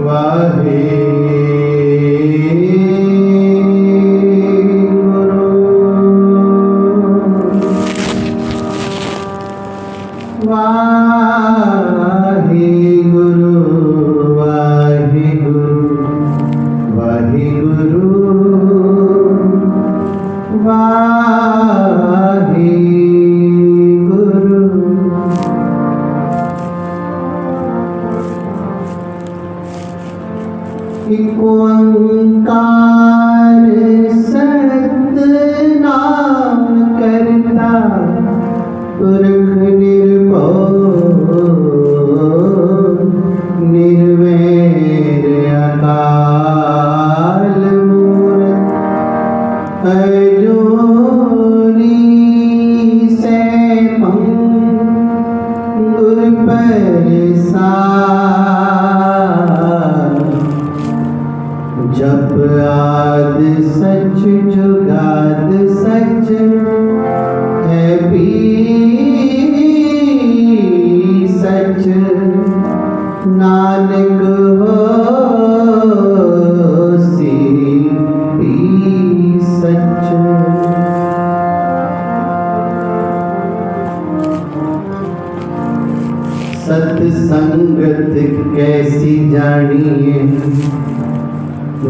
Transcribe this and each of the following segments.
वाहे एक ओंकार सतनाम करता पुरख निर्भय निर्वैर अकाल मूरत अजोनी सैभं गुर प्रसाद। जप आद सच जुगाद सच है भी सच नानक होसी भी सच। सत्संगत कैसी जानिए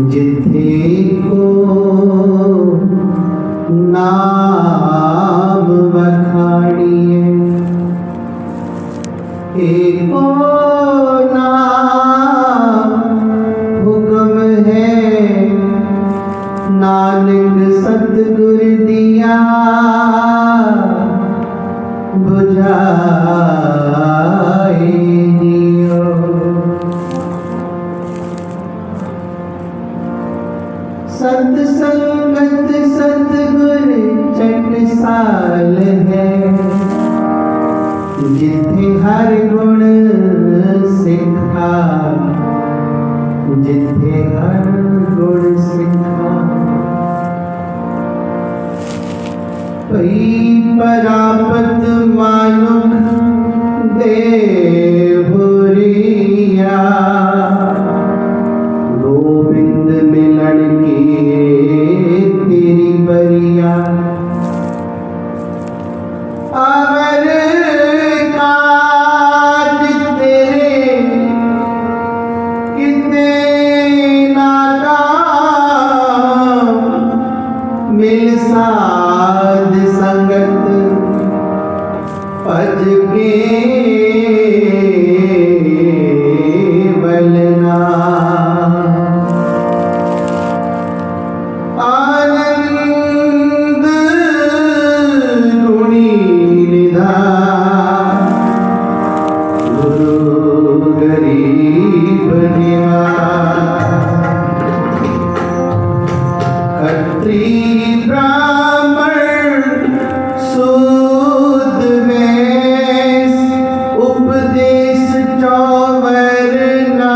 जिथे को नाम बखानिए। एको नाम हुक्म है नानक सतगुर दिया बुझाए दियो। सत्संगत सतगुर चटसाल है जिथे हर गुण सिखा जिथे हर गुण सिखा। पई परापत मानुख देवरिया गोविंद मिलन की तेरी बरिया। अवर काज तेरे कितने नाकाम मिल साध संगत पज के बलना। आनंद गुणी निधान गुरु गरीब निवास। खत्री ब्राह्मण सूद वैश्य उपदेश चौवरना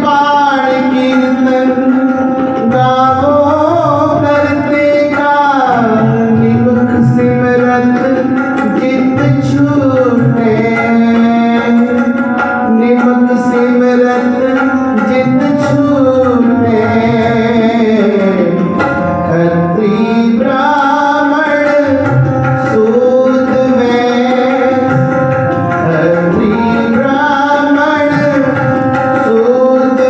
बाण कीर्तन गावो करते का निमुख सिमरत जित छूटे निमुख सिमरत जित छूटे खत्री ब्राह्मण सूद खत्री ब्राह्मण सूद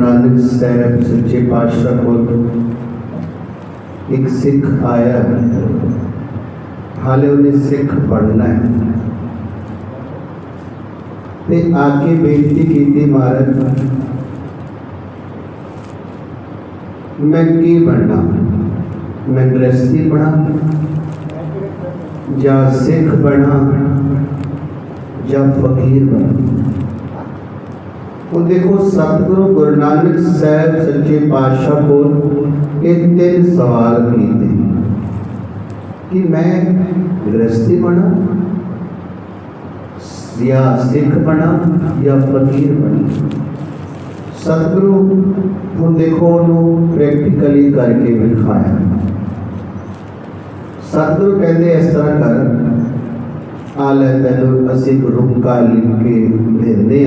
नानक साहब सच्चे पातशाह को एक सिख आया, हाले उन्हें सिख पढ़ना है, ते आके बेनती की महाराज मैं की बनना, मैं गृहस्थी बना या सिख बना या फकीर बना। और देखो सतगुरु गुरु नानक साहब सच्चे पातशाह को ये 3 सवाल किए कि मैं गृहस्थी बना या सिख बना या फकीर बना। सतगुरु हम देखो उन्होंने प्रैक्टिकली करके दिखाया। सतगुरु कहते इस तरह कर आ लै तेन असी रुका लिख के देने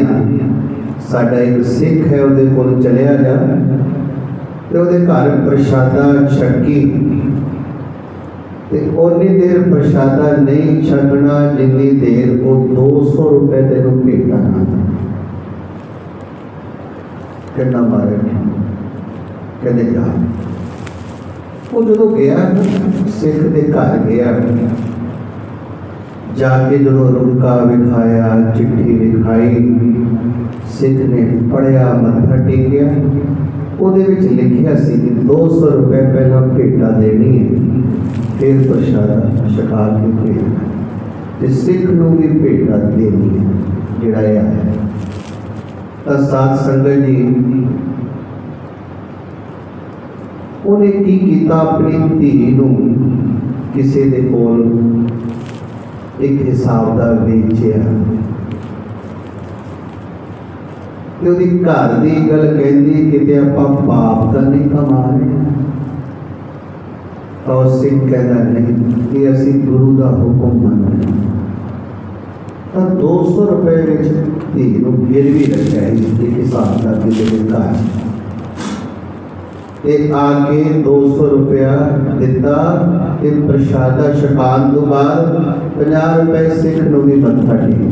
साडा एक सिख है उहदे कोल चलिया जा ते उहदे घर प्रशादा छकी ते उन्नी देर प्रशादा नहीं छकना जिन्नी देर वो 200 रुपए तेन भेटा ना। कहना मारे कहते जा वो जो गया सिख के घर गया, जाके जो रुका विखाया चिट्ठी विखाई, सिख ने पढ़िया मत्था टेकिया, ਉਹਦੇ ਵਿੱਚ लिखिया सी कि 200 रुपए पहला भेटा देनी है फिर प्रशादा छका के भेजना, ते सिख नूं भी भेटा देनी है जिहड़ा आया है। तो साध संगत जी उन्हें की कीता अपनी धी नूं किसी दे कोल एक हिसाब का बेचिया, घर की गल कहती कि आपां पाप तो नहीं कमा रहे। तो सिख कहता नहीं कि असी गुरु का हुक्म मन रहे। तो 200 रुपए धी नूं गिरवी रखा एक हिसाब का किसी घर आके 200 रुपया दिता, प्रशादा छकान तो बाद 50 रुपए सिख नूं भी मत्था टेक।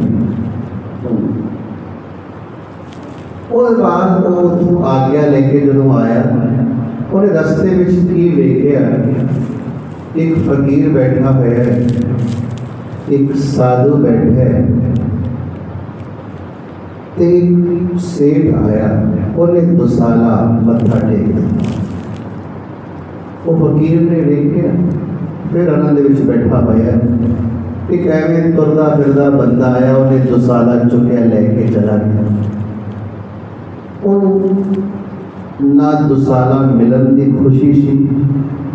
और बाद वो आज्ञा लेके जो आया उन्हें रस्ते में की वेख्या एक फकीर बैठा हुआ है, एक साधु बैठा है, एक सेठ आया उन्हें दुसाला मत्था टेक। वो फकीर ने वेख्या फिर उन्होंने बैठा हुआ एक एवं तुरदा फिरदा बंदा आया, उन्हें दुसाला चुकया लेके चला गया। ना दुसाला मिलन की खुशी सी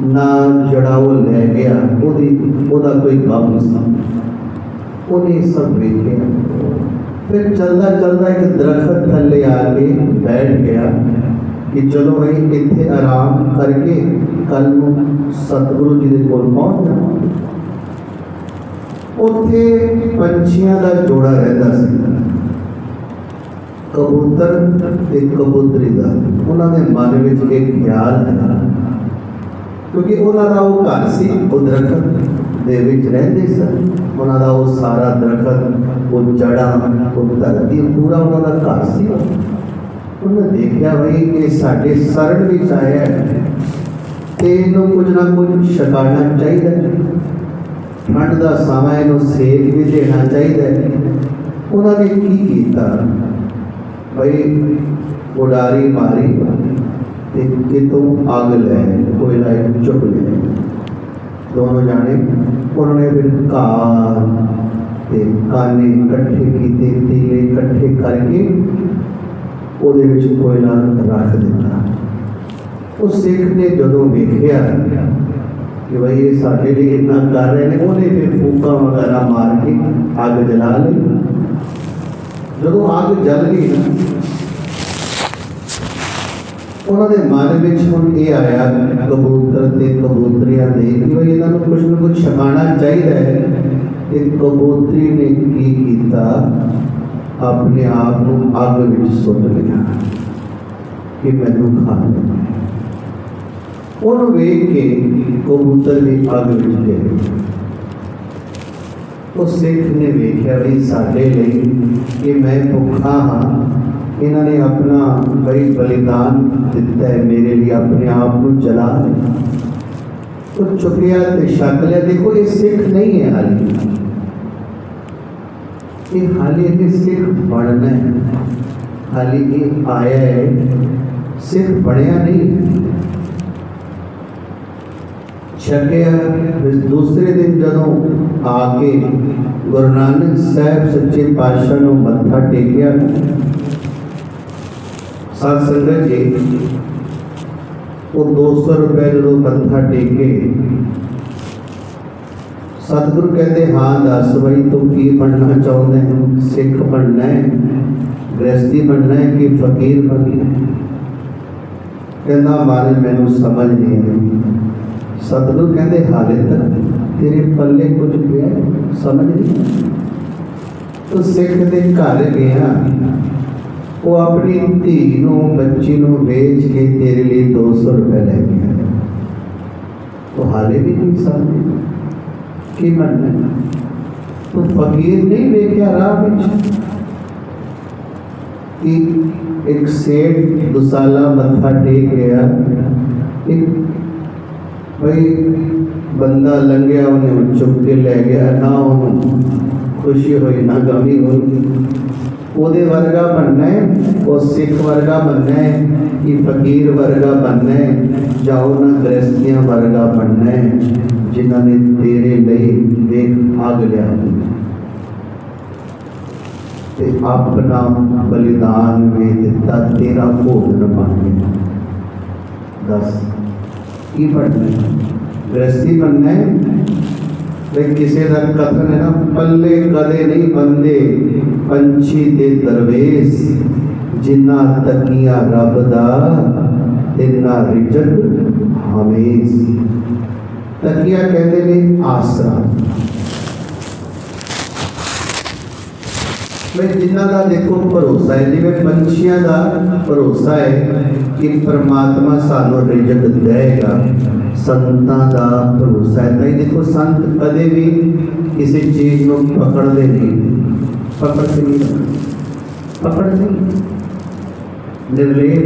ना जड़ा वो लै गया ओदा कोई गम सा। उन्हें सब वेख्या फिर चलता चलता एक दरखत थले आके बैठ गया कि चलो भाई इत्थे आराम करके कल सतगुरु जी के कोल पहुंच जाओ। उत्थे पंछियां का जोड़ा रहता सी, कबूतर ते कबूतरी का। उन्होंने मन में एक ख्याल है क्योंकि उन्होंने वो घर से वो दरखत दे विच रहते सन, उन्होंने वो सारा दरखत वो जड़ा वो धरती पूरा उन्होंने घर से। उन्हें देखा भाई कि साढ़े शरण में आया है तो इन्हों कुछ ना कुछ छकाना चाहिए, ठंड का समय इन्हों सेक भी देना चाहिए। उन्होंने की किया भाई उडारी मारी कितों आग लै कोयला चुक लिया। दोनों जाने उन्होंने फिर काने कट्ठे किए, तीले कट्ठे करके ਉਹਦੇ ਵਿੱਚ कोयला रख दिता। उस सिख ने जो वेख्या कि भाई ये साढ़े लिए इतना कर रहे हैं, उन्हें फिर फूका वगैरह मार के अग जला ली। जो अग जल गई ना उन्होंने मन में हम ये आया कबूतर ते कबूतरियां देख कि भाई इन्हों कुछ ना कुछ छकाना चाहिए है। एक कबूतरी ने की किया अपने आप को अग में सुट लिया कि मैनू खा लेना। उन्होंने वेख के कबूतर भी अग में गए। तो सिख ने वेख्या भी साढ़े लिए कि मैं भुखा हाँ इन्होंने अपना बड़ी बलिदान दिता है मेरे लिए, अपने आप को जला लिया, तो चुकिया तो छक लिया। देखो ये सिख नहीं है हाली, ये हाली ने सिख बनना है, हाली ये आया है, सिख बनया नहीं। छकिया दूसरे दिन जदों आके गुरु नानक साहब सच्चे पातशाह नूं मत्था टेकिया, साध संगत जी वो 200 रुपए जो मत्था टेके, सतगुरु कहते हाँ दस बई तू की बनना चाहते हैं, सिख बनना है, गृहस्थी बनना है कि फकीर बनना है? कहना मारे मैनू समझ नहीं आई। सतगुरु कहते हाले तक तेरे पल्ले कुछ पिया समझ नहीं। तो सिख के घर गया, वो अपनी धी नूं बच्ची नूं बेच के तेरे लिए 200 रुपए लेके आया, तो हाले भी नहीं समझे की बनना। तो फकीर नहीं वेख्या राह विच कि एक सेठ दुसाला मत्था टेक गया, एक भाई बंदा लंघिया उन्हें चुप के ले गया, ना उन्होंने खुशी हुई ना गमी हुई। ਉਹਦੇ वर्गा बनना है, वो सिख वर्गा बनना है कि फकीर वर्गा बनना है, जाओ ना गृहस्थियां वर्गा बनना है जिन्होंने तेरे लिए देख आग लिया ते अपना बलिदान में दिता, तेरा भोजन बन गया। दस की बनना है? गृहस्थी बनना है। किसी का कथन है ना, पल्ले कदे नहीं बंदे पंछी दे दरवेश, जिन्ना तकिया रब दा तिन्ना रिजक हमेश। तकिया कहते ने आसरा, जिन्ना का देखो भरोसा है, जिवें पंछियां का भरोसा है कि परमात्मा सानू रिजक देगा, संतां का भरोसा है। नहीं देखो संत कदे भी किसी चीज को पकड़ते नहीं, पकड़ते नहीं, पकड़ते निर्लेप।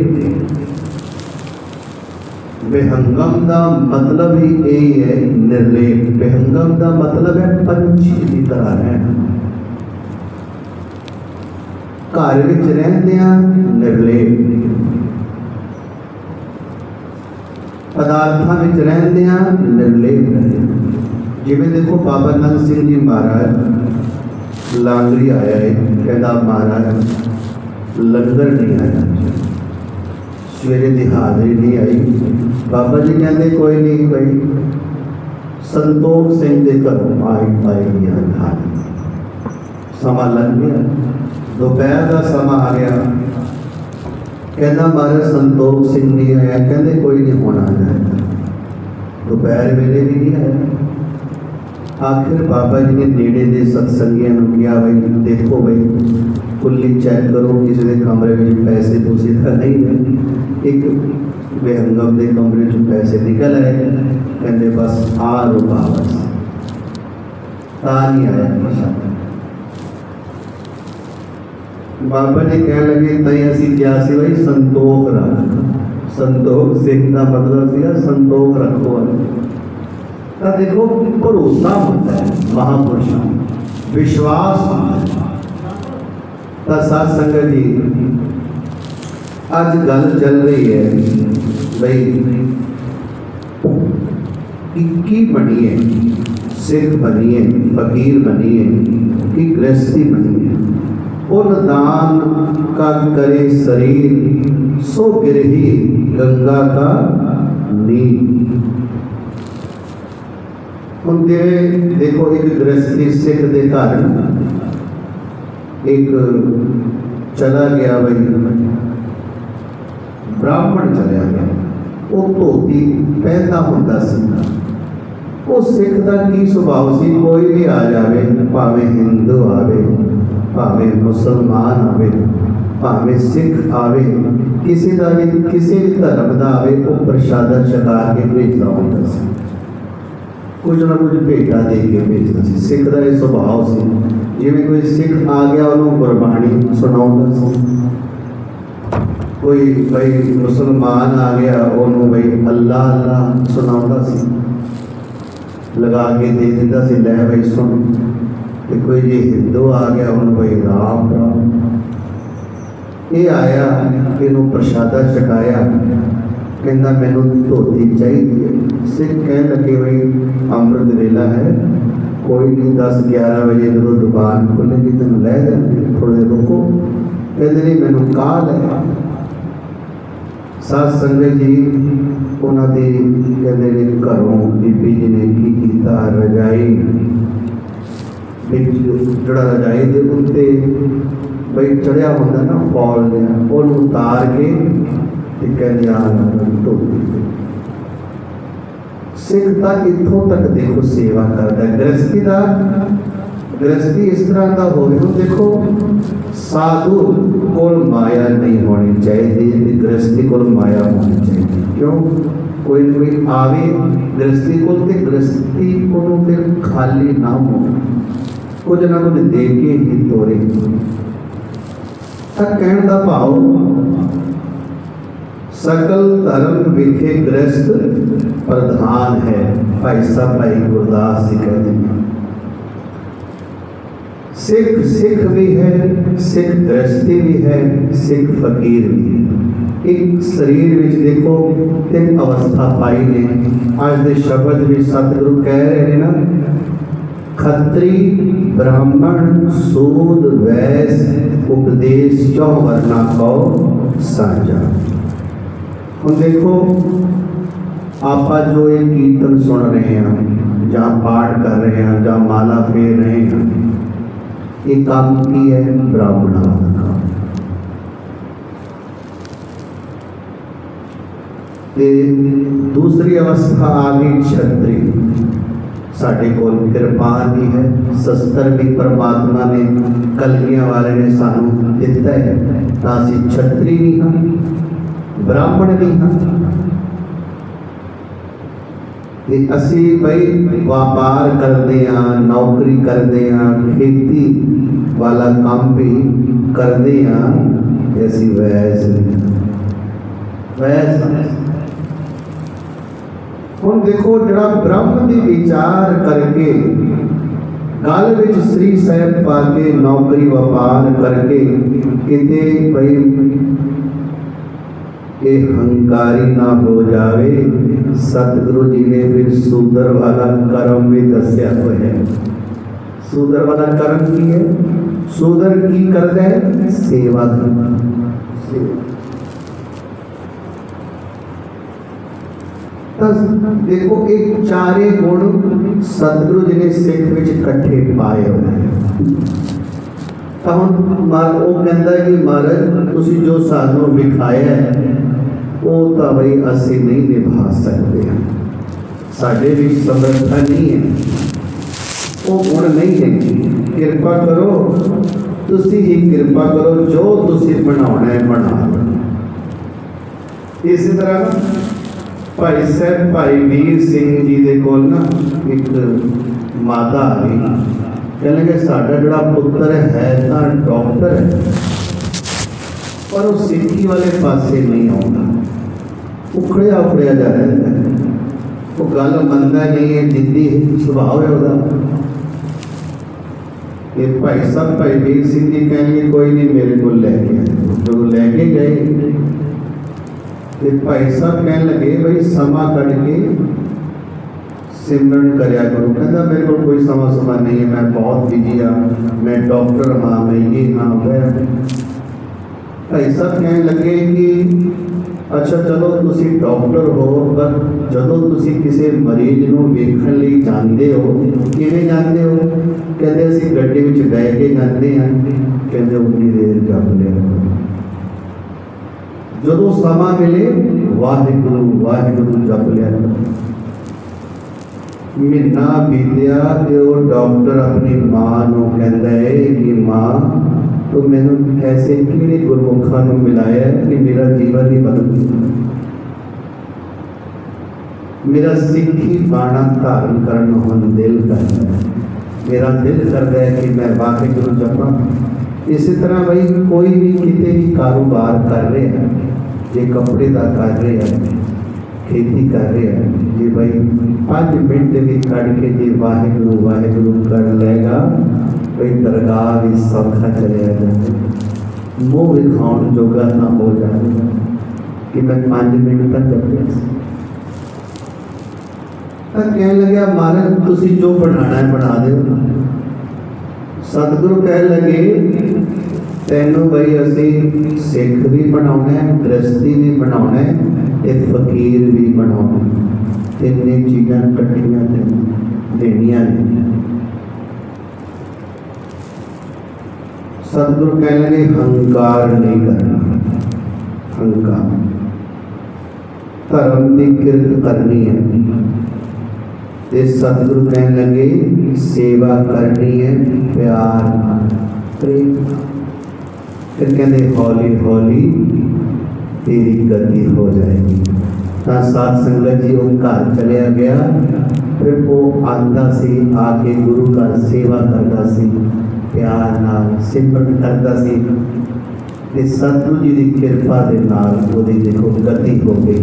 बेहंगम का मतलब ही यही है, निर्लेप। बेहंगम का मतलब है पंछी की तरह है, घर विच रहिंदियां निर्लेप, पदार्थां विच रहिंदियां निर्लेप। जिवें देखो बाबा नंद सिंह जी महाराज लांगरी आया है, कहता महाराज लंगर नहीं आया, सवेरे की हाजरी नहीं आई। बाबा जी कहते कोई नहीं, कोई संतोख सिंह के घरों आई गया, समा लग गया, दोपहर का समा आ गया, कहना महाराज संतोख सिंह नहीं आया, कहते कोई नहीं होना जाएगा, दोपहर वेले भी नहीं आया। आखिर बाबा जी ने नेड़े के सत्संगियों को कहा भाई देखो भाई कुल्ली चेक करो, किसी के कमरे में पैसे पूसे तो नहीं है। एक बेहंगम के कमरे चो पैसे निकल आए, कहते बस आ रो वापस, आ नहीं आया। बाबा जी कह लगे तई असी क्या सी भाई संतोख रख, संतोख सिख का मतलब सीगा संतोख रखो। तो देखो भरोसा होता है महापुरुषों, विश्वास होता है। तो साध संगत जी अज गल चल रही है भाई की बनिए, सिख बनिए, फकीर बनिए कि गृहस्थी बनिए। उन दान का करे शरीर, सो गिरही गंगा का नीर। देखो एक गृहस्थी सिख के घर एक चला गया भाई ब्राह्मण चलिया गया, वो धोती पहनता होंदा सी। वो सिख का की सुभाव सी, कोई भी आ जाए, भावे हिंदू आवे, भावे मुसलमान आवे, भावे सिख आवे, किसी का भी किसी भी धर्म का आवे, वो प्रसादा छका के भेजता होंदा सी, कुछ ना कुछ भेटा दे के भेजता सी। सिख का यह स्वभाव से, जिवें कोई सिख आ गया उन्होंने गुरबाणी सुनाउंदा सी, कोई भाई मुसलमान आ गया उन्होंने भाई अल्लाह अल्लाह सुनाता सी, लगा के दे देता सी, लै भाई सुन। तो कोई जी हिंदू आ गया उन्होंने भाई राम राम। ये आया इनू प्रशादा छकाया, कहना मैनू धोती चाहिए। सिख कह लगे भाई अमृत वेला है, कोई नहीं 10-11 बजे जो दुकान खुलेगी तेन लै देंगे, थोड़े देर रुको। कहते नहीं मैनू काल है। साध संगत जी उन्होंने कहते घरों बीबी जी ने की किया, रजाई जड़ा रजाई के उत्ते बई चढ़िया होंगे ना फॉल उन्होंने उतार के कहते धोती। सिख का इतों तक देखो सेवा करता है। गृहस्थी का गृहस्थी इस तरह का हो देखो, साधु को माया नहीं होनी चाहिए, गृहस्थी को माया होनी चाहिए। क्यों? कोई आवे गृहस्थी को, गृहस्थी को फिर खाली ना हो, कुछ ना कुछ दे के ही तोरे। कहने का भाव सकल धर्म विखे गृहस्थ प्रधान है। भाई साहब भाई गुरदास जी कहते हैं सिख सिख भी है, सिख गृहस्थी भी है, सिख फकीर भी है। एक शरीर में देखो 3 अवस्था पाई ने। आज के शब्द भी सतगुरु कह रहे हैं ना, खत्री ब्राह्मण सूद वैश्य उपदेश 4 वर्णा को साझा। हम देखो आप जो ये कीर्तन सुन रहे हैं, जहाँ पाठ कर रहे हैं, जहाँ माला फेर रहे हैं, ये काम की है ब्राह्मणों का। दूसरी अवस्था आ गई क्षत्रिय। साढ़े को कृपान भी है, शस्त्र भी परमात्मा ने कलगियां वाले ने सानू दिता है। असी क्षत्रिय भी हाँ, ब्राह्मण भी हाँ। असी भाई व्यापार करते हैं, नौकरी करते हैं, खेती वाला काम भी करते हैं। ऐसी वैसे हम देखो जरा ब्रह्म की विचार करके गल विच श्री साहब पाके नौकरी व्यापार करके किते भाई ये हंकारी ना हो जावे। सतगुरु जी ने फिर सूदर वाला कर्म भी दसिया हुआ है। सूदर वाला कर्म की है? सूदर की करता है? सेवा करना। देखो एक चारे गुण सतगुरु जी ने सिख विच इकट्ठे पाए हुए हैं। तो हम वो कहता है कि महाराज तुसी जो सानू विखाया है वो तो भाई असी नहीं निभा सकते हैं, साढ़े भी समर्था नहीं है, वो गुण नहीं है। कृपा करो, तुसी ही कृपा करो, जो तुसी बनाना है बना लो। इसी तरह भाई साहब भाई वीर सिंह जी के कोल ना एक माता आ गई, कहने साडा जिहड़ा पुत्र है तो डॉक्टर है पर वो सिक्खी वाले पासे नहीं आता, उखड़िया उखड़िया जा रहा है, वो गल मनता नहीं है, जिद्दी सुभाव है वह। भाई साहब भाई वीर सिंह जी कहेंगे कोई नहीं मेरे को लैके आए। जो लैके गए भाई साहब कह लगे भाई समा कट के सिमरन करया करो। कहता मेरे को कोई समा नहीं है, मैं बहुत बिजी हाँ, मैं डॉक्टर हाँ, मैं ये हाँ वह। भाई साहब कह लगे कि अच्छा चलो तुसी डॉक्टर हो पर जदों तुसी किसी मरीज नूं वेखण लई जांदे हो किवें जांदे हो? कहते असीं गड्डी विच बैठ के जांदे हैं। कहते उन्नी देर जप लिया, जदों समा मिले वाहिगुरू वाहिगुरू जप लिया। महीना बीतिया तो डॉक्टर अपनी मां नूं कहंदा है कि मां तो मैंने ऐसे किहड़े गुरमुखा नूं मिलाया कि मेरा जीवन ही बदल गया, मेरा सिक्खी बाणा धारण करन हुण दिल करदा है, मेरा दिल करदा है कि मैं वाहिगुरू जपां। इसी तरह भाई कोई भी किते भी कारोबार कर रहे हैं जे कपड़े का कर रहे हैं, खेती कर रहे हैं, जे भाई 5 मिनट भी कड़ के जे वाहिगुरु वाहिगुरु कर लेगा, भाई दरगाह भी सौखा चलिया जाए, मुँह विखाउन जोगा ना हो जाएगा कि मैं 5 मिनट तक जपया। कह लगे महाराज तुसी जो बनाना है बना दो। सतगुरु कह लगे तेनों बई असी सिख भी बनाना है, गृहस्थी भी बनाना है, ते फकीर भी बनाना है। तीन चीज़ां कट्ठियां देनियां ने। सतगुरु कह लगे हंकार नहीं करना, हंकार धर्म की किरत करनी है। सतगुरु कह लगे सेवा करनी है प्यार प्रेम। फिर कहते हौली हौली तेरी गति हो जाएगी। तो सात संगत जी वो घर चलिया गया, फिर वो आता सी आके गुरु घर सेवा करता सी, प्यार नाल सिमरन करता सी। ते सतगुरु जी की कृपा के नाल ओदी देखो गति हो गई।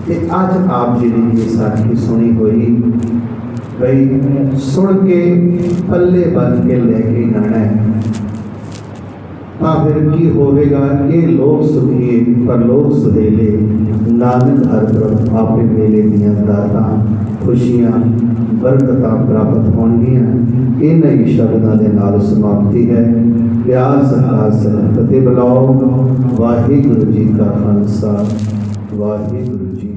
ते अज आप जी ने ये साखी सुनी हुई भाई सुन के पल्ले बन के लेके जाना है, तो फिर की होगा। ये लोग सुखी पर लोग सुहेले, नानक हर तरफ आपे मेले दियां दातां खुशियां बरकतां प्राप्त होणगियां। इन्हीं शब्दों के नाल समाप्ति है। प्यार सत्कार फतेह बुलाओ। वाहिगुरु जी का खालसा, वाहिगुरु जी।